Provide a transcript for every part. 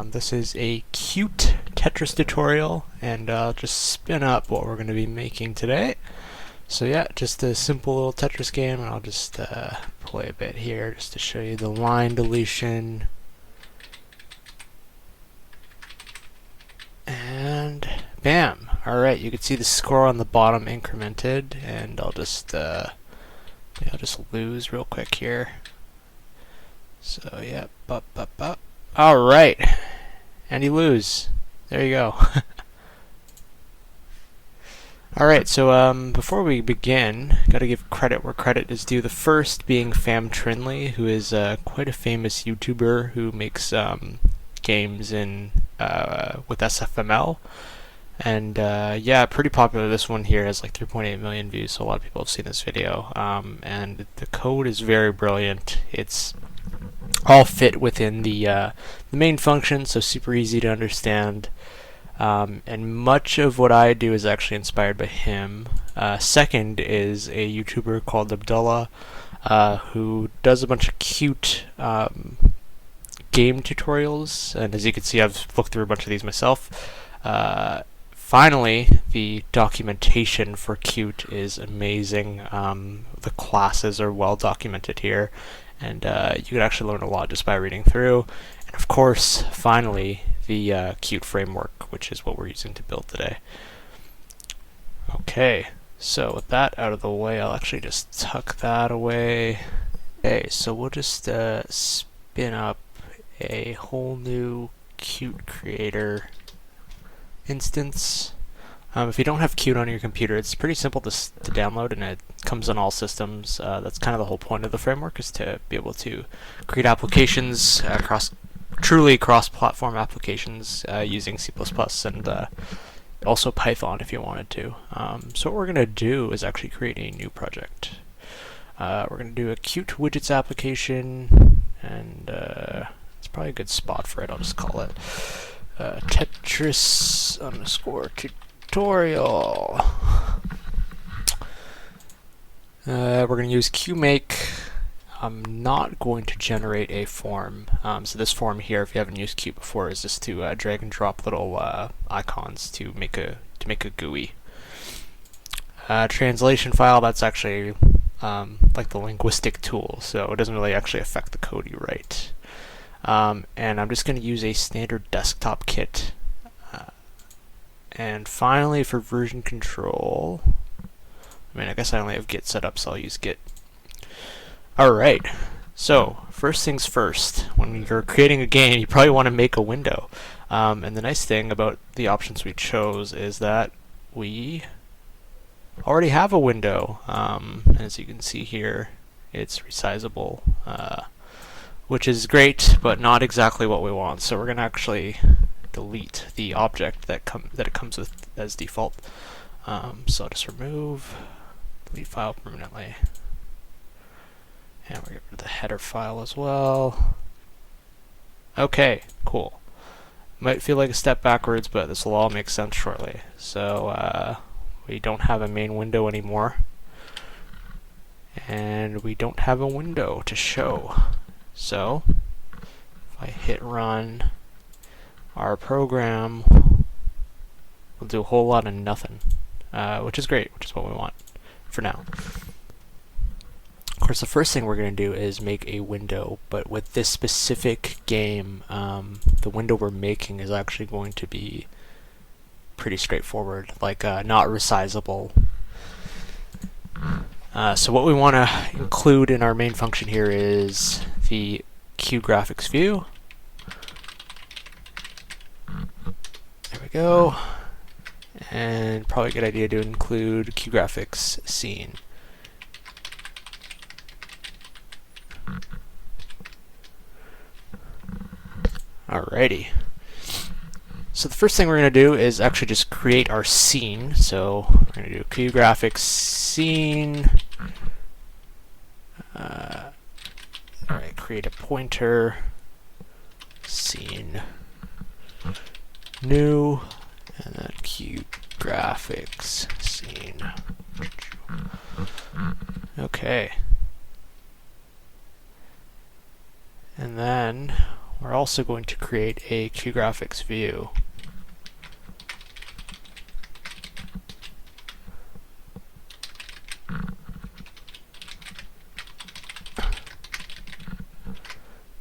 This is a cute Tetris tutorial, and I'll just spin up what we're going to be making today. So yeah, just a simple little Tetris game, and I'll just play a bit here just to show you the line deletion. And bam! Alright, you can see the score on the bottom incremented, and I'll just lose real quick here. So yeah, Alright, and you lose. There you go. Alright, so before we begin, gotta give credit where credit is due. The first being Fam Trinley, who is quite a famous YouTuber who makes games with SFML. And yeah, pretty popular. This one here has like 3.8 million views, so a lot of people have seen this video. And the code is very brilliant. It's all fit within the main function, so super easy to understand. And much of what I do is actually inspired by him. Second is a YouTuber called Abdullah, who does a bunch of cute game tutorials, and as you can see, I've looked through a bunch of these myself. Finally, the documentation for Qt is amazing. The classes are well documented here, and you can actually learn a lot just by reading through. And of course, finally, the Qt framework, which is what we're using to build today. Okay, so with that out of the way, I'll actually just tuck that away. Okay, so we'll just spin up a whole new Qt creator instance. If you don't have Qt on your computer, it's pretty simple to download, and it comes on all systems. That's kind of the whole point of the framework, is to be able to create applications, truly cross-platform applications using C++ and also Python if you wanted to. So what we're going to do is actually create a new project. We're going to do a Qt widgets application, and it's probably a good spot for it. I'll just call it Tetris _tutorial. We're going to use QMake. I'm not going to generate a form. So this form here, if you haven't used Qt before, is just to drag and drop little icons to make a GUI. Translation file, that's actually like the linguistic tool, so it doesn't really actually affect the code you write. And I'm just going to use a standard desktop kit. And finally, for version control, I guess I only have Git set up, so I'll use Git. Alright, so first things first, when you're creating a game, you probably want to make a window. And the nice thing about the options we chose is that we already have a window. As you can see here, it's resizable, which is great, but not exactly what we want. So we're going to actually delete the object that it comes with as default. So I'll just delete file permanently. And we're going to get rid of the header file as well. Okay, cool. Might feel like a step backwards, but this will all make sense shortly. So we don't have a main window anymore. And we don't have a window to show. So if I hit run, our program will do a whole lot of nothing, which is great, which is what we want for now. Of course, the first thing we're going to do is make a window, but with this specific game, the window we're making is actually going to be pretty straightforward, like not resizable. So what we want to include in our main function here is the QGraphics view. There we go. And probably a good idea to include QGraphics scene. Alrighty. So the first thing we're going to do is actually just create our scene. So we're going to do QGraphics scene. Alright, create a pointer. Scene. New. And then QGraphics scene. Okay. And then we're also going to create a QGraphics view.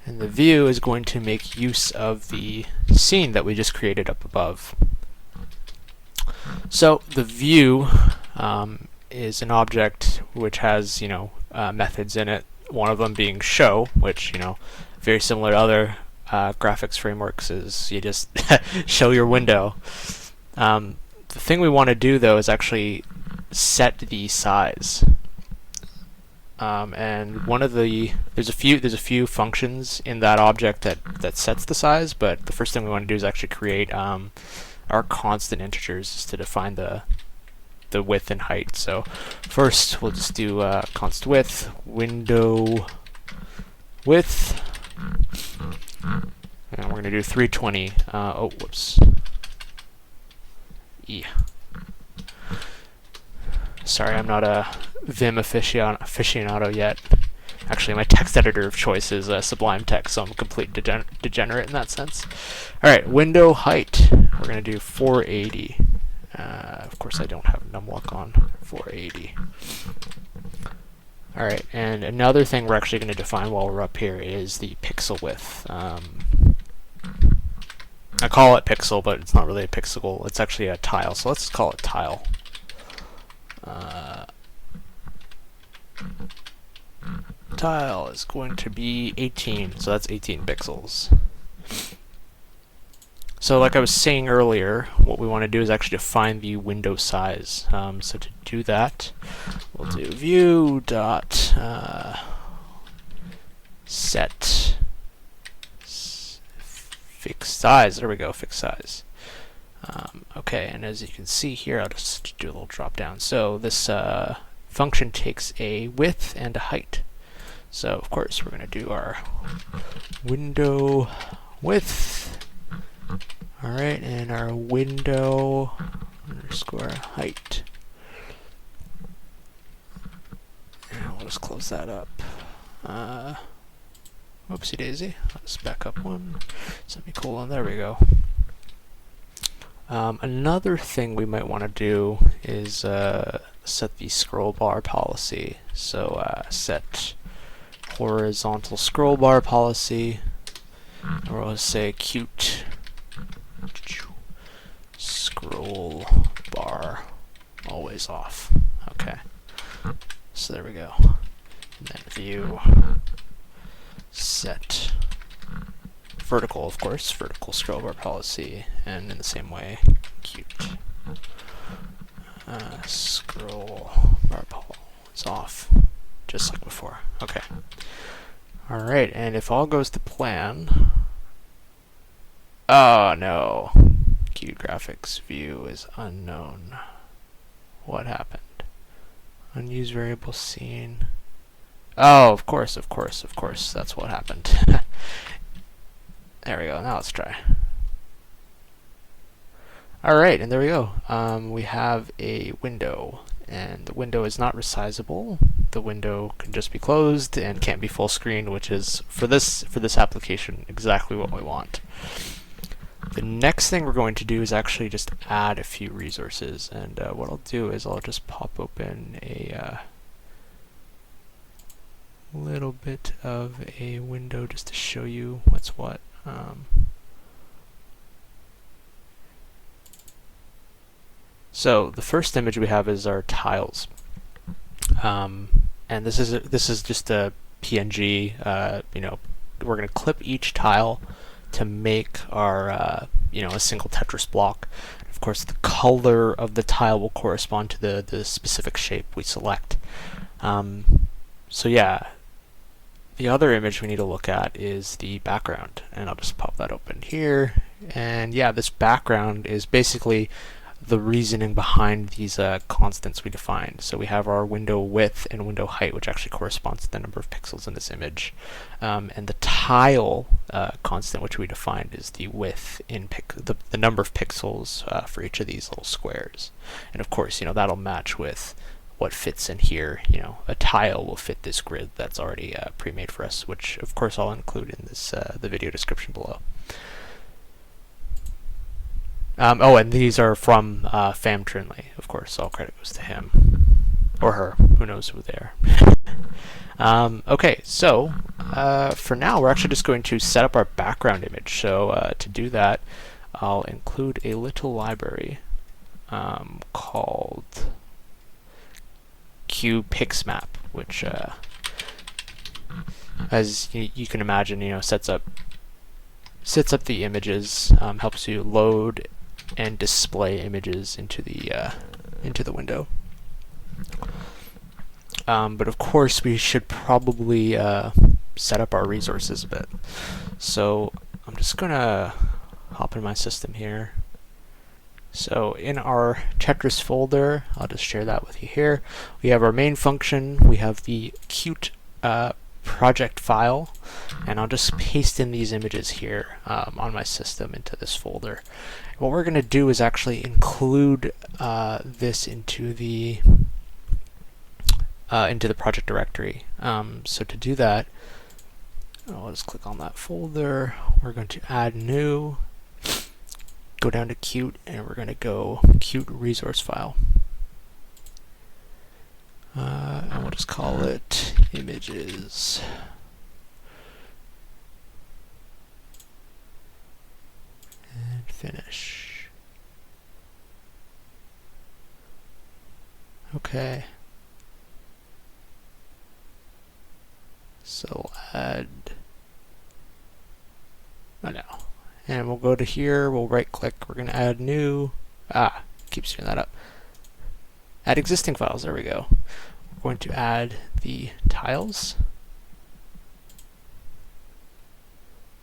And the view is going to make use of the scene that we just created up above. So the view is an object which has, methods in it. One of them being show, which, very similar to other graphics frameworks, is you just show your window. The thing we want to do though is actually set the size. And one of there's a few functions in that object that sets the size, but the first thing we want to do is actually create our constant integers just to define the width and height. So first we'll just do const width, window width, and we're going to do 320. Oh, whoops. Yeah. Sorry, I'm not a Vim aficionado yet. Actually, my text editor of choice is Sublime Text, so I'm a complete degenerate in that sense. Alright, window height. We're going to do 480. Of course, I don't have numlock on. 480. Alright, and another thing we're actually going to define while we're up here is the pixel width. I call it pixel, but it's not really a pixel. It's actually a tile, so let's call it tile. Tile is going to be 18, so that's 18 pixels. So like I was saying earlier, what we want to do is actually define the window size. So to do that, we'll do view dot set fixed size. There we go, fixed size. Okay, and as you can see here, I'll just do a little drop down. So this function takes a width and a height. So of course we're going to do our window width. Alright, and our window underscore height. And we'll just close that up. Whoopsie daisy. Let's back up one. Semicolon, there we go. Another thing we might want to do is set the scroll bar policy. So set horizontal scroll bar policy, or we'll say cute scroll bar always off. Okay, so there we go. And then view set vertical, of course, vertical scroll bar policy, and in the same way, cute scroll bar policy is off, just like before. Okay. Alright, and if all goes to plan... Oh no! QGraphics view is unknown. What happened? Unused variable scene. Oh, of course, that's what happened. There we go, now let's try. Alright, and there we go. We have a window, and the window is not resizable. The window can just be closed and can't be full screen, which is, for this application, exactly what we want. The next thing we're going to do is actually just add a few resources, and what I'll do is I'll just pop open a little bit of a window just to show you what's what. So the first image we have is our tiles, and this is just a PNG. We're going to clip each tile to make our a single Tetris block. Of course, the color of the tile will correspond to the specific shape we select. So yeah, the other image we need to look at is the background, and I'll just pop that open here. And yeah, this background is basically the reasoning behind these constants we defined. So we have our window width and window height, which actually corresponds to the number of pixels in this image. And the tile constant, which we defined, is the width in the number of pixels for each of these little squares. And of course, that'll match with what fits in here. You know, a tile will fit this grid that's already pre-made for us, which of course I'll include in this the video description below. Oh, and these are from Fam Trinley, of course. All credit goes to him or her. Who knows who they are. Okay, so for now, we're actually just going to set up our background image. So to do that, I'll include a little library called QPixMap, which, as you can imagine, sets up the images, helps you load and display images into the window. But of course, we should probably set up our resources a bit. So I'm just gonna hop in my system here. So in our Tetris folder, I'll just share that with you here. We have our main function, we have the Qt project file, and I'll just paste in these images here on my system into this folder. What we're going to do is actually include this into the project directory. So to do that, I'll just click on that folder. We're going to add new, go down to Qt, and we're going to go Qt resource file. And we'll just call it images. And finish. Okay. So add, and we'll go to here, we'll right click, we're going to add new, keeps doing that up. Add existing files, there we go. We're going to add the tiles.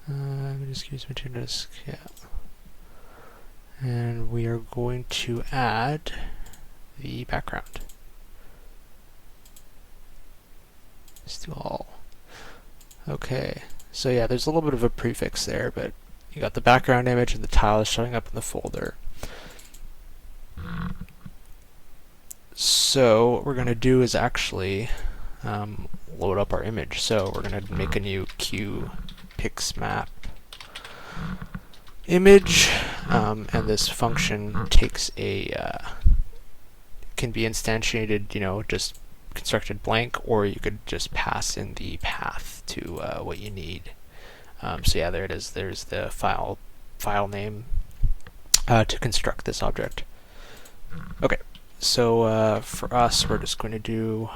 Just use material to scale. And we are going to add the background. Let's do all. Okay, so yeah, there's a little bit of a prefix there, but you got the background image and the tile is showing up in the folder. So what we're going to do is actually load up our image. So we're going to make a new QPixMap image, and this function takes can be instantiated, just constructed blank, or you could just pass in the path to what you need. So yeah, there it is. There's the file name to construct this object. Okay. So for us, we're just going to do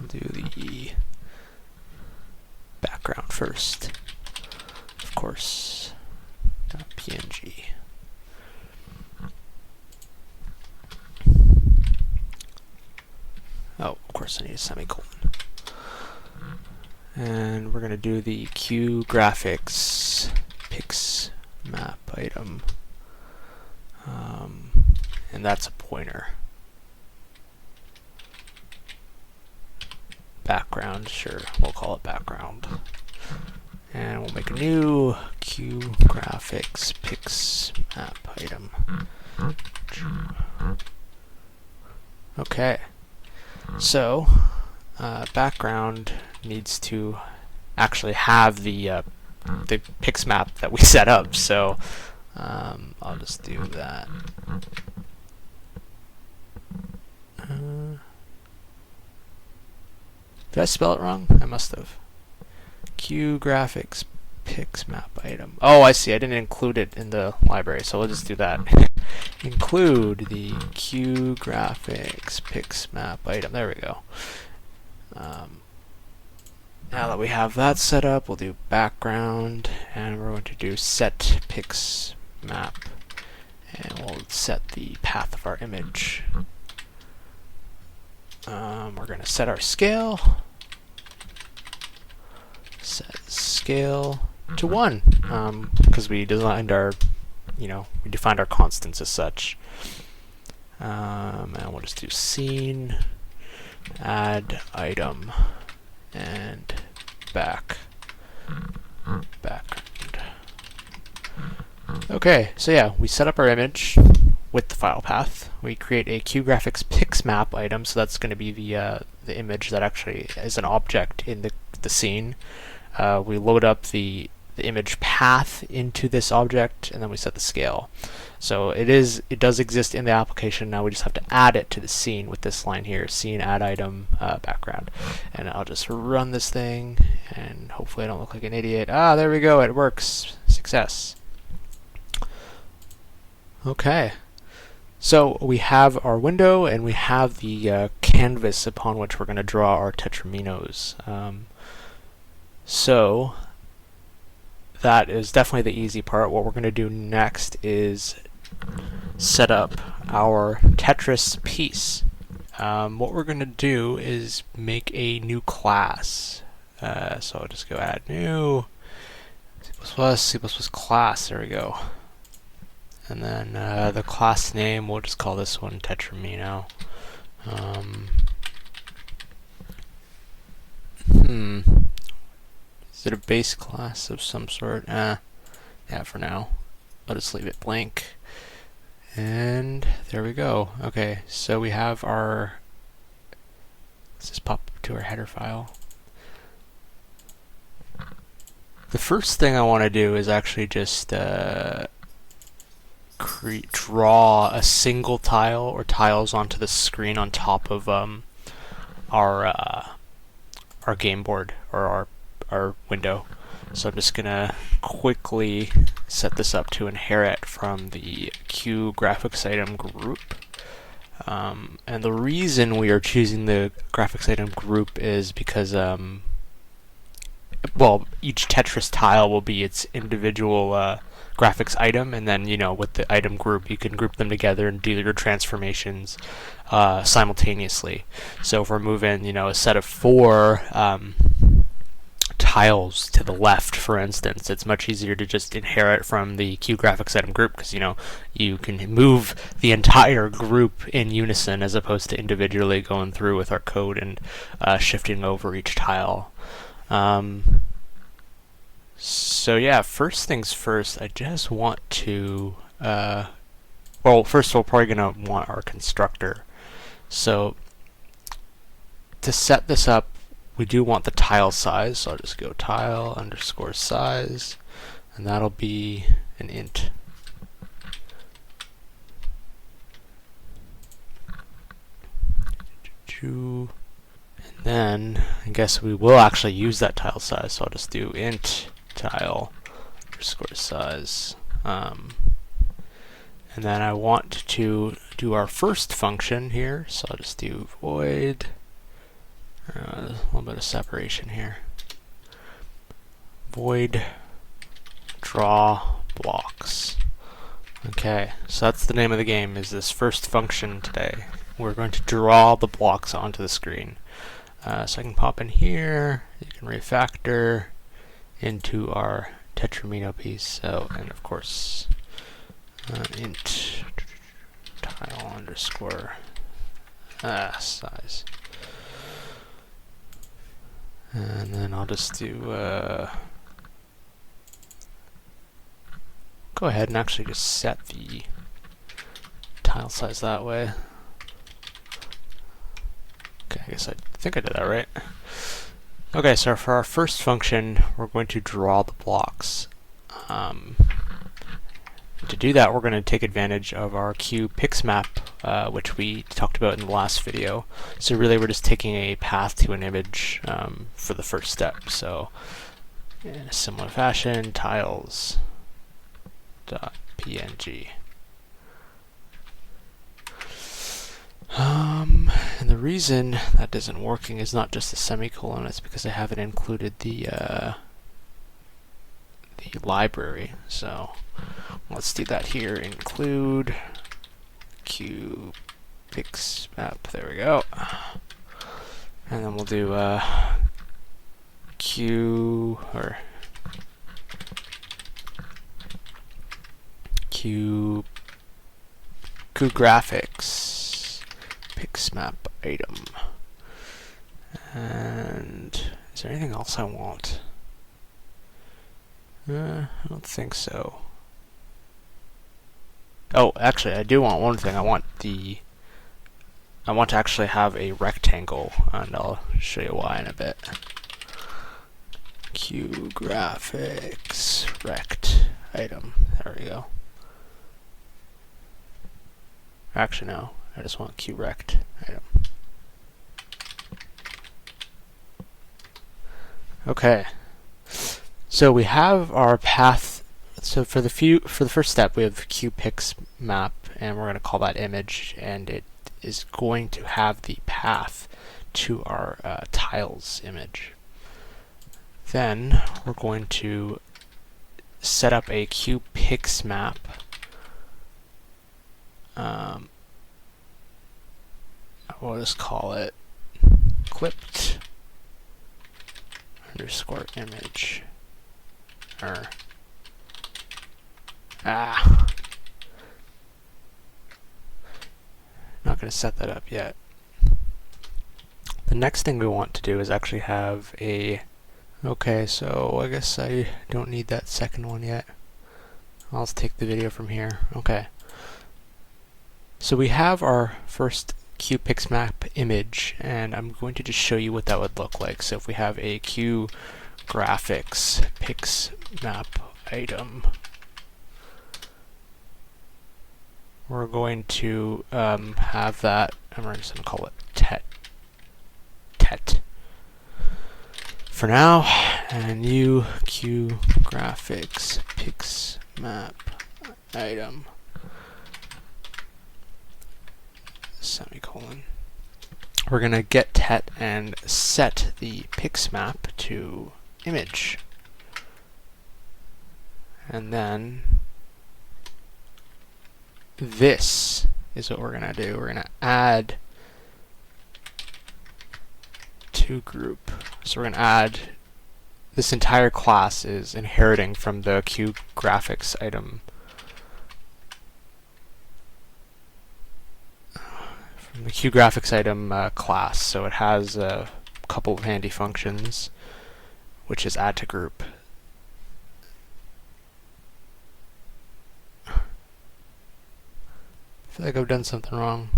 the background first, of course. .png. Oh, of course I need a semicolon. And we're going to do the QGraphics PixMap item. And that's a pointer. Background, sure, we'll call it background. And we'll make a new QGraphics PixMap item. Okay. So, background needs to actually have the PixMap that we set up. So I'll just do that. Did I spell it wrong? I must have. QGraphics PixMap item. Oh, I see. I didn't include it in the library, so we'll just do that. Include the QGraphics PixMap item. There we go. Now that we have that set up, we'll do background, and we're going to do set PixMap, and we'll set the path of our image. We're going to set our scale. Set scale to 1, because we designed our, we defined our constants as such. And we'll just do scene, add item, and back. background. Okay, so yeah, we set up our image with the file path. We create a QGraphics pixmap item, so that's going to be the image that actually is an object in the scene. We load up the image path into this object, and then we set the scale. So it does exist in the application. Now we just have to add it to the scene with this line here: scene add item background. And I'll just run this thing, and hopefully I don't look like an idiot. Ah, there we go. It works. Success. Okay. So we have our window, and we have the canvas upon which we're going to draw our tetrominos. So that is definitely the easy part. What we're going to do next is set up our Tetris piece. What we're going to do is make a new class. So I'll just go add new C++ class. There we go. And then the class name, we'll just call this one Tetromino. Is it a base class of some sort? Yeah, for now. I'll just leave it blank. And there we go. Okay, so we have our... Let's just pop to our header file. The first thing I want to do is actually just draw a single tile or tiles onto the screen on top of our game board or our window. So I'm just gonna quickly set this up to inherit from the QGraphics item group. And the reason we are choosing the graphics item group is because well, each Tetris tile will be its individual graphics item, and then, you know, with the item group you can group them together and do your transformations simultaneously. So if we're moving, you know, a set of 4 tiles to the left, for instance, it's much easier to just inherit from the QGraphics item group, because, you know, you can move the entire group in unison as opposed to individually going through with our code and shifting over each tile. So yeah, first things first, I just want to, well, first we're probably going to want our constructor. So to set this up, we do want the tile size, so I'll just go tile underscore size, and that'll be an int. And then I guess we will actually use that tile size, so I'll just do int tile underscore size. And then I want to do our first function here, so I'll just do void. A little bit of separation here. Void draw blocks. Okay, so that's the name of the game, is this first function today. We're going to draw the blocks onto the screen. So I can pop in here, you can refactor into our Tetromino piece. So, and of course, int tile underscore size. And then I'll just do, go ahead and actually just set the tile size that way. Okay, I guess I think I did that right. Okay, so for our first function, we're going to draw the blocks. To do that, we're going to take advantage of our QPixMap, which we talked about in the last video. So really, we're just taking a path to an image for the first step. So in a similar fashion, tiles.png. And the reason that isn't working is not just the semicolon, it's because I haven't included the library. So let's do that here. Include QPixMap. There we go. And then we'll do QGraphics pixmap item. And is there anything else I want? I don't think so. Oh, actually, I do want one thing. I want to actually have a rectangle, and I'll show you why in a bit. Q graphics rect item. There we go. Actually, no. I just want Q rect item. Okay. So we have our path. So for the first step, we have QPix map, and we're going to call that image, and it is going to have the path to our tiles image. Then we're going to set up a QPix map. We'll just call it clipped underscore image. Not going to set that up yet. The next thing we want to do is actually have a... Okay, so I guess I don't need that second one yet. I'll just take the video from here. Okay. So we have our first QPix map image, and I'm going to just show you what that would look like. So if we have a Q graphics pix map item, we're going to have that, and we're just going to call it tet for now, and new Q graphics pix map item semicolon. We're going to get tet and set the pix map to image, and then this is what we're going to do. We're going to add to group. So we're going to add, this entire class is inheriting from the Q graphics item, class. So it has a couple of handy functions, which is add to group. I feel like I've done something wrong.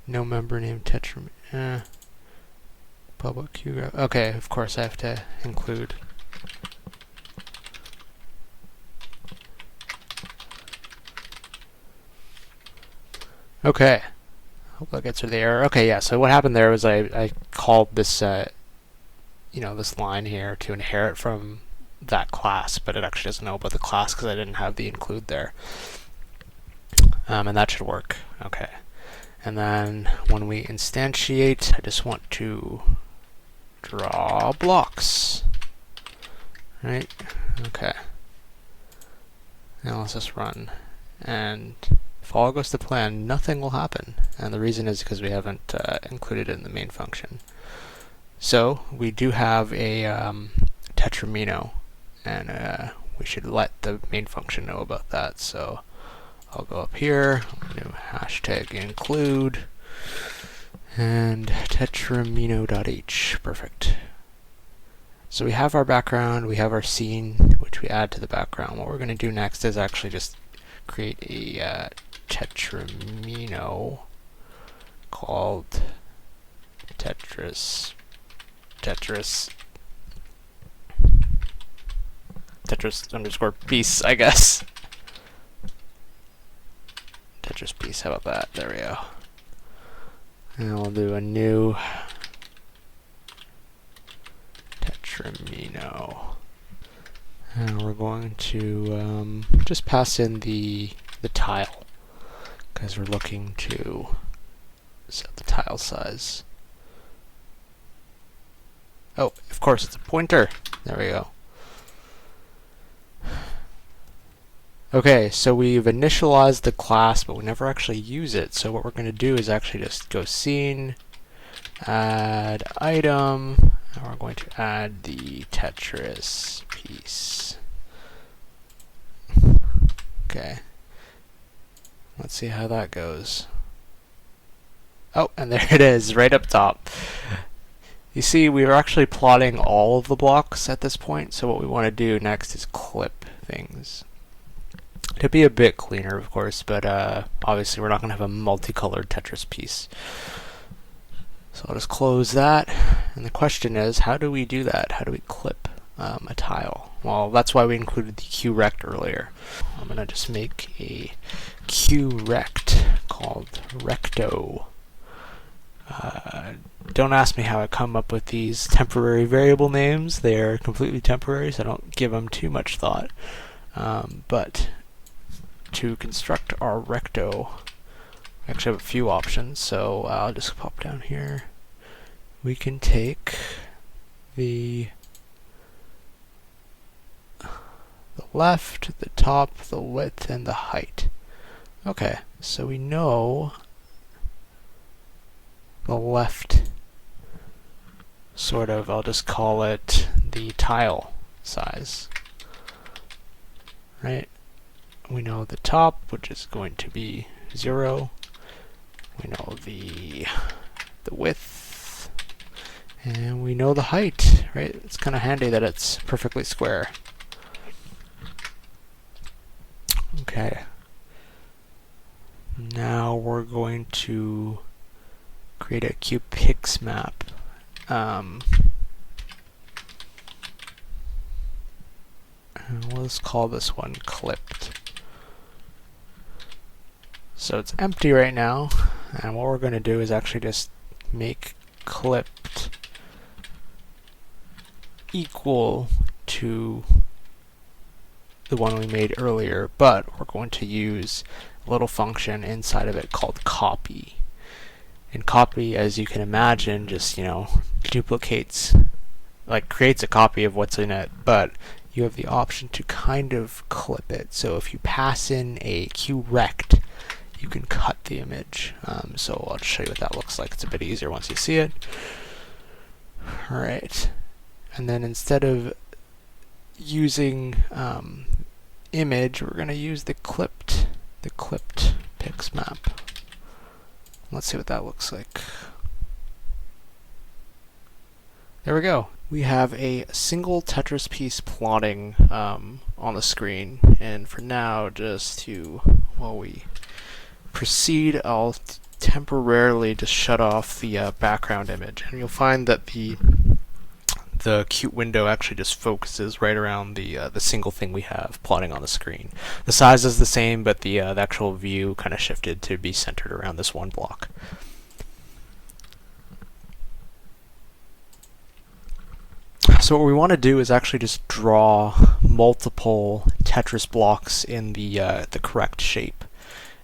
No member named Tetromino. Public Q graph. Okay, of course I have to include. Okay. Hope that gets rid of the error. Okay, yeah. So what happened there was I called this this line here to inherit from that class, but it actually doesn't know about the class because I didn't have the include there. And that should work. Okay. And then when we instantiate, I just want to draw blocks. Right? Okay. Now let's just run. And if all goes to plan, nothing will happen. And the reason is because we haven't included it in the main function. So we do have a Tetromino, and we should let the main function know about that. So I'll go up here, do hashtag include, and tetromino.h. Perfect. So we have our background, we have our scene, which we add to the background. What we're going to do next is actually just create a Tetromino called Tetris underscore piece, I guess. Tetris piece, how about that? There we go. And we'll do a new Tetromino. And we're going to just pass in the tile, because we're looking to set the tile size. Oh, of course, it's a pointer. There we go. Okay, so we've initialized the class, but we never actually use it. So what we're going to do is actually just go scene, add item, and we're going to add the Tetris piece. Okay. Let's see how that goes. Oh, and there it is, right up top. You see, we are actually plotting all of the blocks at this point, so what we want to do next is clip things. To be a bit cleaner, of course, but obviously we're not going to have a multicolored Tetris piece. So I'll just close that, and the question is, how do we do that? How do we clip a tile? Well, that's why we included the QRect earlier. I'm going to just make a QRect called recto. Don't ask me how I come up with these temporary variable names. They are completely temporary, so I don't give them too much thought. But to construct our recto, we actually have a few options, so I'll just pop down here. We can take the left, the top, the width, and the height. Okay, so we know the left, sort of, I'll just call it the tile size, right? We know the top, which is going to be 0. We know the width, and we know the height, right? It's kind of handy that it's perfectly square. Okay. Now we're going to create a QPix map. Let's call this one clipped. So it's empty right now, and what we're going to do is actually just make clipped equal to the one we made earlier, but we're going to use a little function inside of it called copy. And copy, as you can imagine, just, duplicates, like creates a copy of what's in it, but you have the option to kind of clip it. So if you pass in a QRect, you can cut the image. So I'll just show you what that looks like. It's a bit easier once you see it. Alright. And then instead of using image, we're going to use the clipped pix map. Let's see what that looks like. There we go. We have a single Tetris piece plotting on the screen, and for now, while we proceed, I'll temporarily just shut off the background image, and you'll find that the cute window actually just focuses right around the single thing we have plotting on the screen. The size is the same, but the actual view kind of shifted to be centered around this one block. So what we want to do is actually just draw multiple Tetris blocks in the correct shape.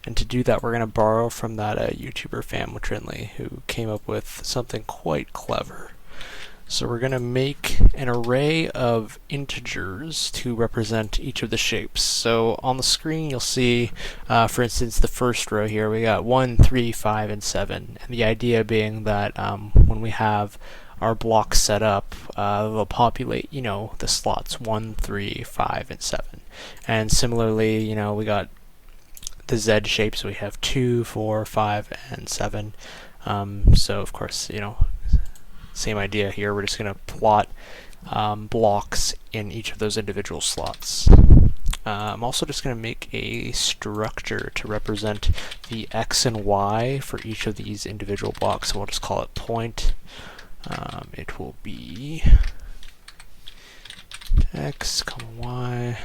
And to do that, we're going to borrow from that YouTuber Famtrinly, who came up with something quite clever. So we're going to make an array of integers to represent each of the shapes. So on the screen you'll see, for instance, the first row here, we got 1, 3, 5, and 7. And the idea being that when we have our blocks set up, they'll populate, the slots 1, 3, 5, and 7. And similarly, we got the Z shape, so we have 2, 4, 5, and 7. So of course, same idea here. We're just going to plot blocks in each of those individual slots. I'm also just going to make a structure to represent the X and Y for each of these individual blocks. So we'll just call it point. It will be X, Y,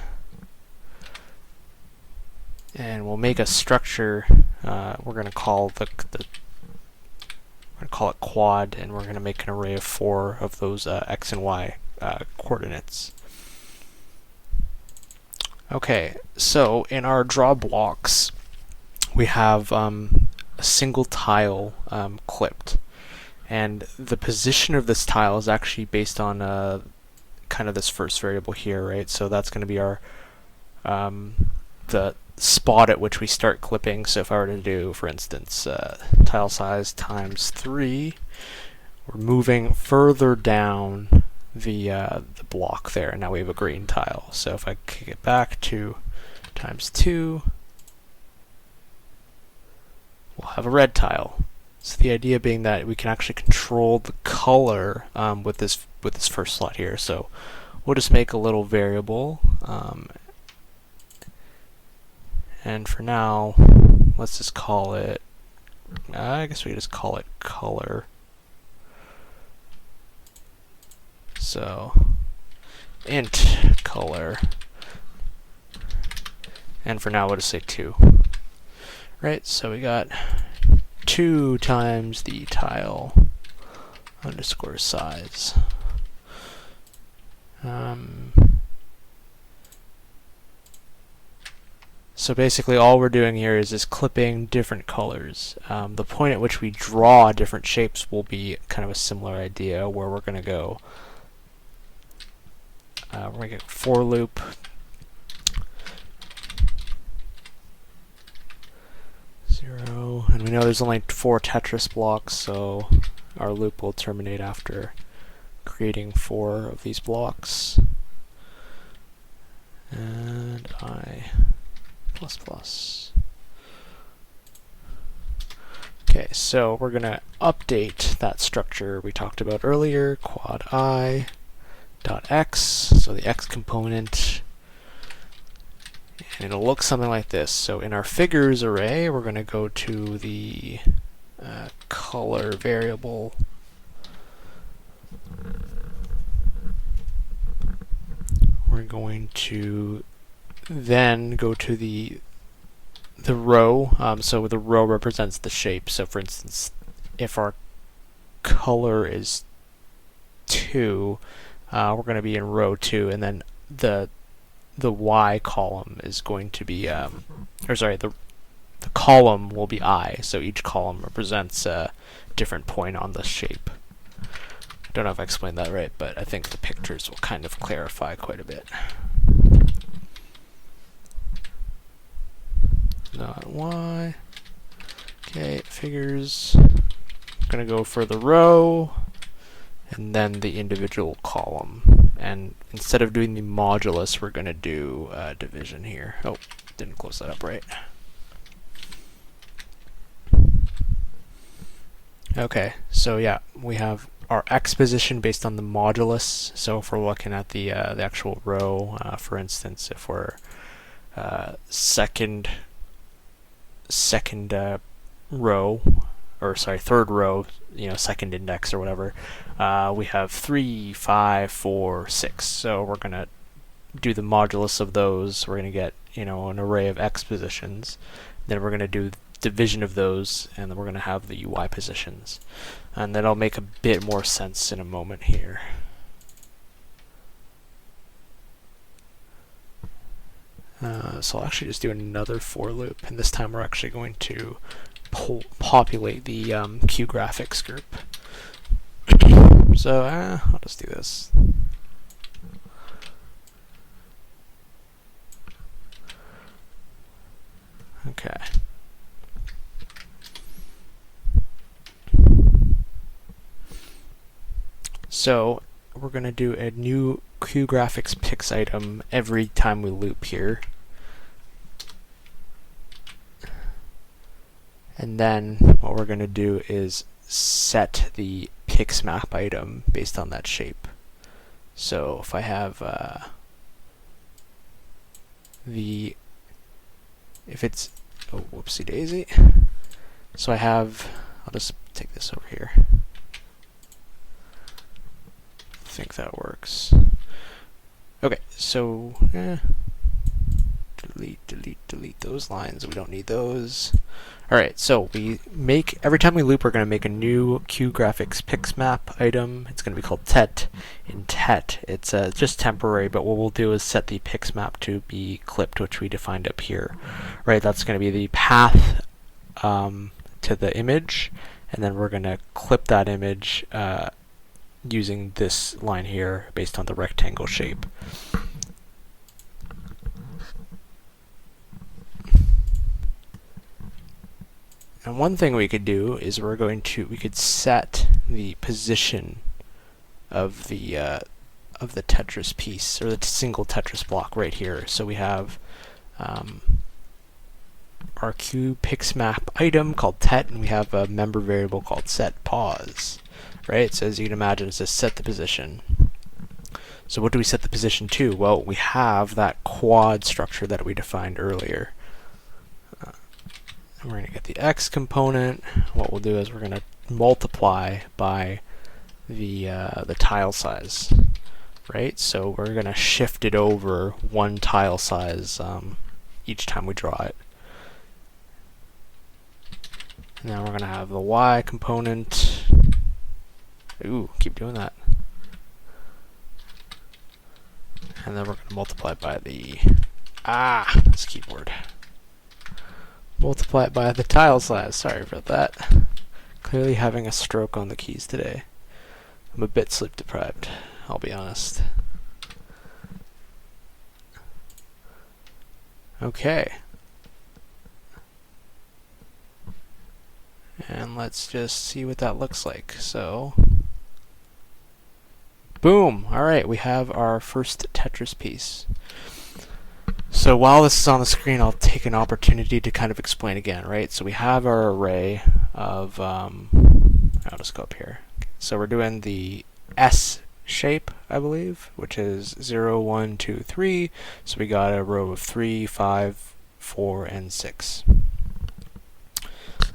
and we'll make a structure. We're going to call call it quad, and we're going to make an array of 4 of those X and Y coordinates. Okay, so in our draw blocks, we have a single tile clipped, and the position of this tile is actually based on kind of this first variable here, right? So that's going to be our the spot at which we start clipping. So if I were to do, for instance, tile size times 3, we're moving further down the block there, and now we have a green tile. So if I kick it back to times 2, we'll have a red tile. So the idea being that we can actually control the color with this first slot here. So we'll just make a little variable, and for now, let's just call it. I guess we could just call it color. So int color, and for now we'll just say 2. Right, so we got 2 times the tile underscore size. So basically all we're doing here is just clipping different colors. The point at which we draw different shapes will be kind of a similar idea, where we're going to go, we're going to get for loop, and we know there's only 4 Tetris blocks, so our loop will terminate after creating 4 of these blocks. And I plus plus. Okay, so we're going to update that structure we talked about earlier, quad I dot x, so the x component, and it'll look something like this. So in our figures array, we're going to go to the color variable, we're going to then go to the row. So the row represents the shape. So for instance, if our color is 2, we're going to be in row 2, and then the y column is going to be, the column will be I. So each column represents a different point on the shape. I don't know if I explained that right, but I think the pictures will kind of clarify quite a bit. Not y. Okay, figures. I'm going to go for the row and then the individual column. And instead of doing the modulus, we're going to do division here. Oh, didn't close that up right. Okay, so yeah, we have our x position based on the modulus. So if we're looking at the actual row, for instance, if we're third row, second index or whatever, we have 3, 5, 4, 6. So we're going to do the modulus of those. We're going to get, an array of x positions. Then we're going to do division of those, and then we're going to have the y positions. And that'll make a bit more sense in a moment here. So I'll actually just do another for loop, and this time we're actually going to populate the QGraphics group. So I'll just do this. Okay. So we're going to do a new QGraphics pix item every time we loop here. And then what we're going to do is set the pix map item based on that shape. So if I have if it's, oh, whoopsie daisy. So I'll just take this over here. I think that works. Okay, so delete those lines. We don't need those. Alright, so every time we loop, we're going to make a new QGraphics pix map item. It's going to be called tet. In tet, it's just temporary, but what we'll do is set the pix map to be clipped, which we defined up here. Right, that's going to be the path to the image, and then we're going to clip that image using this line here based on the rectangle shape. And one thing we could do is we could set the position of the Tetris piece, or the single Tetris block right here. So we have our QPixMap item called tet, and we have a member variable called setPause. right? So as you can imagine, it says set the position. So what do we set the position to? Well, we have that quad structure that we defined earlier. And we're going to get the x component. What we'll do is we're going to multiply by the tile size, right? So we're going to shift it over one tile size each time we draw it. And now we're going to have the y component. Ooh, keep doing that. And then we're going to multiply by the, this keyboard. Multiply it by the tile size. Sorry about that. Clearly having a stroke on the keys today. I'm a bit sleep deprived, I'll be honest. Okay. And let's just see what that looks like. So, boom! Alright, we have our first Tetris piece. So while this is on the screen, I'll take an opportunity to kind of explain again, right? So we have our array of, I'll just go up here. So we're doing the S shape, I believe, which is 0, 1, 2, 3. So we got a row of 3, 5, 4, and 6.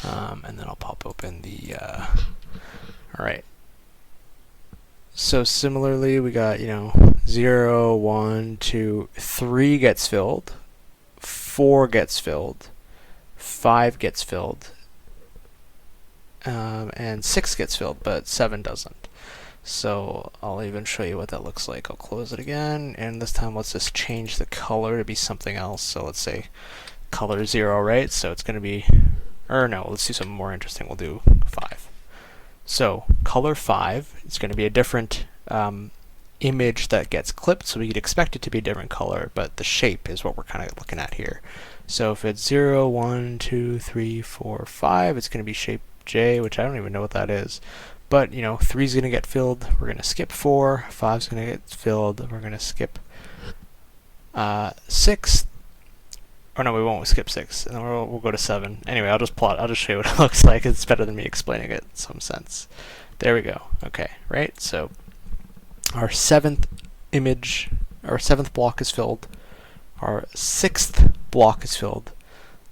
And then I'll pop open the, alright. So similarly, we got, 0, 1, 2, 3 gets filled, 4 gets filled, 5 gets filled, and 6 gets filled, but 7 doesn't. So I'll even show you what that looks like. I'll close it again, and this time let's just change the color to be something else. So let's say color 0, right? So it's going to be, or no, let's do something more interesting. We'll do 5. So color 5 is going to be a different image that gets clipped, so we'd expect it to be a different color, but the shape is what we're kind of looking at here. So if it's 0, 1, 2, 3, 4, 5, it's going to be shape J, which I don't even know what that is. But, 3 is going to get filled, we're going to skip 4, 5 is going to get filled, we're going to skip 6, or no, we won't skip 6, and then we'll go to 7. Anyway, I'll just show you what it looks like. It's better than me explaining it in some sense. There we go. Okay, right? So our 7th image, our 7th block is filled, our 6th block is filled,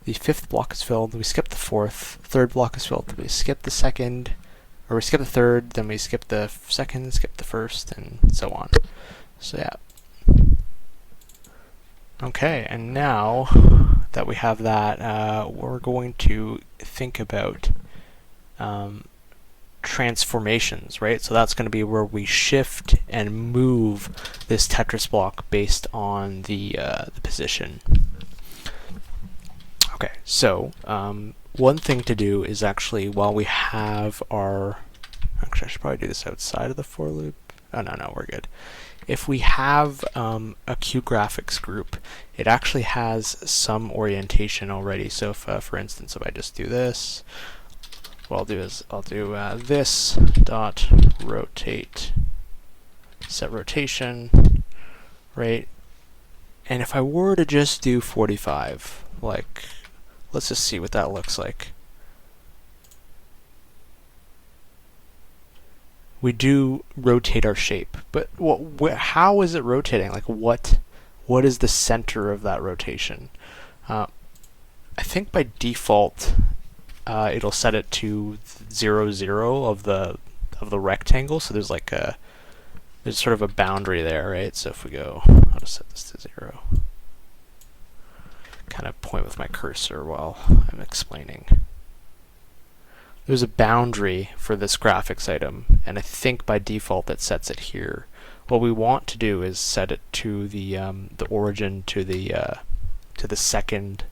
the 5th block is filled, we skip the 4th, 3rd block is filled, we skip the 2nd, or we skip the 3rd, then we skip the 2nd, skip the 1st, and so on. So yeah. Okay, and now that we have that, we're going to think about transformations, right? So that's going to be where we shift and move this Tetris block based on the position. Okay, so one thing to do is actually, while we have our, actually I should probably do this outside of the for loop. Oh no, we're good. If we have a Q graphics group, it actually has some orientation already. So if, for instance, if I just do this, what I'll do is I'll do this dot rotate, set rotation, right? And if I were to just do 45, like, let's just see what that looks like. We do rotate our shape, but how is it rotating? Like, what is the center of that rotation? I think by default it'll set it to 0, 0 of the rectangle. So there's like there's sort of a boundary there, right? So if we go, I'll just set this to 0. Kind of point with my cursor while I'm explaining. There's a boundary for this graphics item, and I think by default it sets it here. What we want to do is set it to the origin to the second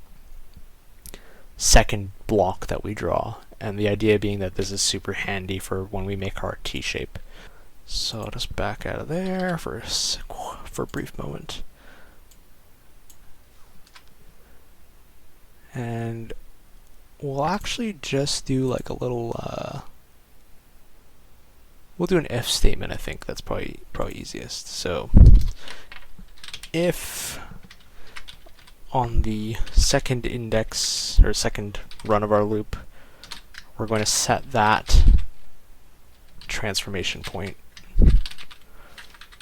block that we draw, and the idea being that this is super handy for when we make our T shape. So I'll just back out of there for a brief moment, and we'll actually just do like a little, we'll do an if statement. I think that's probably easiest. So if on the second index, or second run of our loop, we're going to set that transformation point.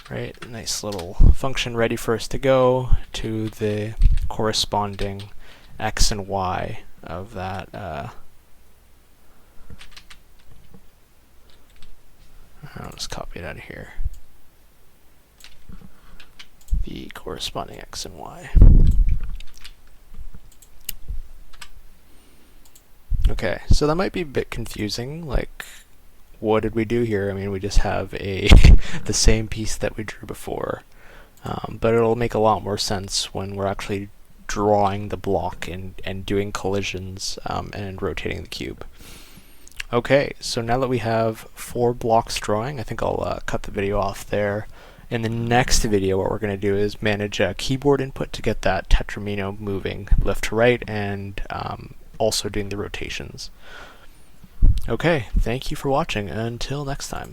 Right, nice little function ready for us to go to the corresponding x and y of that. I'll just copy it out of here. The corresponding x and y. Okay, so that might be a bit confusing, like, what did we do here? I mean, we just have the same piece that we drew before, but it'll make a lot more sense when we're actually drawing the block and doing collisions and rotating the cube. Okay, so now that we have 4 blocks drawing, I think I'll cut the video off there. In the next video, what we're going to do is manage a keyboard input to get that Tetromino moving left to right, and also doing the rotations. Okay, thank you for watching. Until next time.